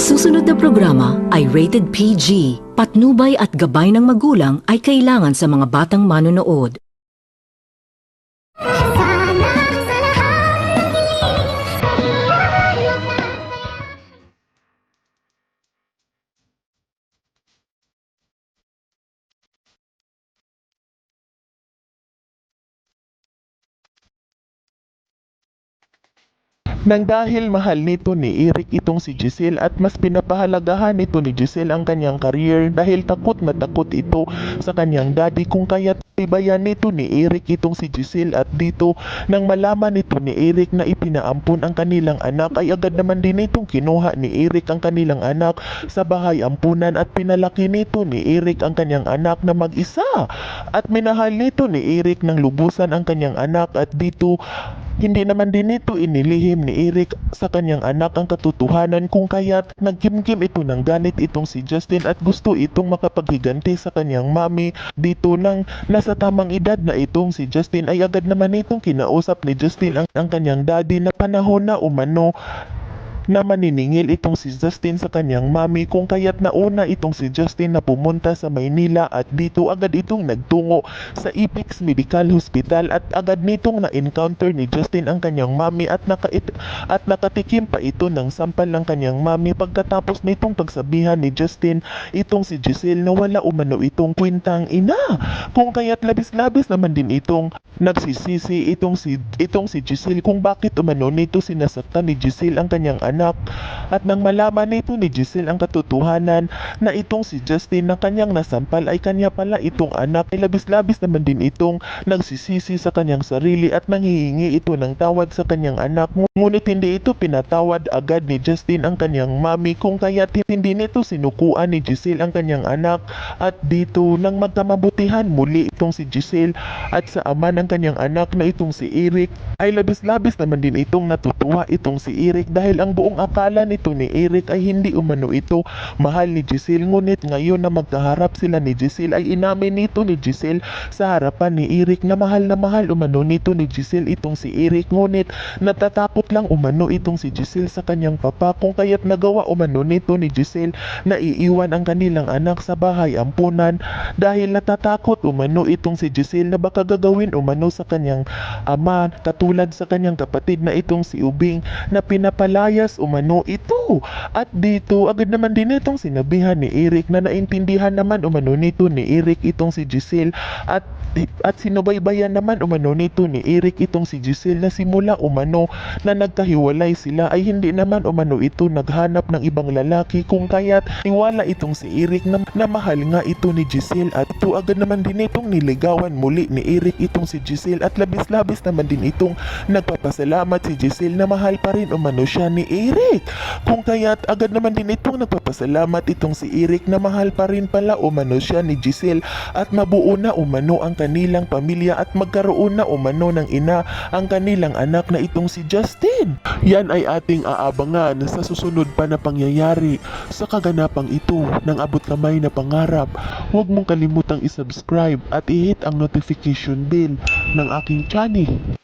susunod na programa ay rated PG. Patnubay at gabay ng magulang ay kailangan sa mga batang manonood. Nang dahil mahal nito ni Eric itong si Giselle at mas pinapahalagahan nito ni Giselle ang kanyang career dahil takot na takot ito sa kanyang daddy kung kaya't ibayan nito ni Eric itong si Giselle at dito nang malaman nito ni Eric na ipinaampon ang kanilang anak ay agad naman din itong kinuha ni Eric ang kanilang anak sa bahay ampunan at pinalaki nito ni Eric ang kanyang anak na mag-isa at minahal nito ni Eric ng lubusan ang kanyang anak at dito hindi naman din ito inilihim ni Eric sa kanyang anak ang katotohanan kung kaya't nagkimkim ito ng galit itong si Justin at gusto itong makapaghiganti sa kanyang mami. Dito nang nasa tamang edad na itong si Justin ay agad naman itong kinausap ni Justin ang kanyang daddy na panahon na umano na maniningil itong si Justin sa kanyang mami kung kaya't nauna itong si Justin na pumunta sa Maynila at dito agad itong nagtungo sa Apex Medical Hospital at agad nitong na-encounter ni Justin ang kanyang mami at nakatikim pa ito ng sampal ng kanyang mami pagkatapos nitong pagsabihan ni Justin itong si Giselle na wala umano itong kwentang ina kung kaya't labis-labis naman din itong nagsisisi itong si Giselle kung bakit umano nito sinasaktan ni Giselle ang kanyang anak at nang malaman nito ni Giselle ang katotohanan na itong si Justin na kanyang nasampal ay kanya pala itong anak ay labis-labis naman din itong nagsisisi sa kanyang sarili at nanghihingi ito ng tawad sa kanyang anak ngunit hindi ito pinatawad agad ni Justin ang kanyang mami kung kaya't hindi nito sinukuan ni Giselle ang kanyang anak at dito nang magkamabutihan muli itong si Giselle at sa ama ng kanyang anak na itong si Eric ay labis-labis naman din itong natutuwa itong si Eric dahil ang buong akala nito ni Eric ay hindi umano ito mahal ni Giselle ngunit ngayon na magkaharap sila ni Giselle ay inamin nito ni Giselle sa harapan ni Eric na mahal umano nito ni Giselle itong si Eric ngunit natatakot lang umano itong si Giselle sa kanyang papa kung kaya't nagawa umano nito ni Giselle na iiwan ang kanilang anak sa bahay ampunan dahil natatakot umano itong si Giselle na baka gagawin umano sa kanyang ama katulad sa kanyang kapatid na itong si Ubing na pinapalayas umano ito at dito agad naman din itong sinabihan ni Eric na naintindihan naman umano nito ni Eric itong si Giselle at sinubaybayan naman umano nito ni Eric itong si Giselle na simula umano na nagkahiwalay sila ay hindi naman umano ito naghanap ng ibang lalaki kung kaya't niwala itong si Eric na mahal nga ito ni Giselle at ito agad naman din itong niligawan muli ni Eric itong si Giselle at labis-labis naman din itong nagpapasalamat si Giselle na mahal pa rin umano siya ni Eric kung kaya't agad naman din itong nagpapasalamat itong si Eric na mahal pa rin pala umano siya ni Giselle at mabuo na umano ang kanilang pamilya at magkaroon na umano ng ina ang kanilang anak na itong si Justin. Yan ay ating aabangan sa susunod pa na pangyayari sa kaganapang ito ng abot kamay na pangarap. Huwag mong kalimutang isubscribe at i-hit ang notification bell ng aking channel.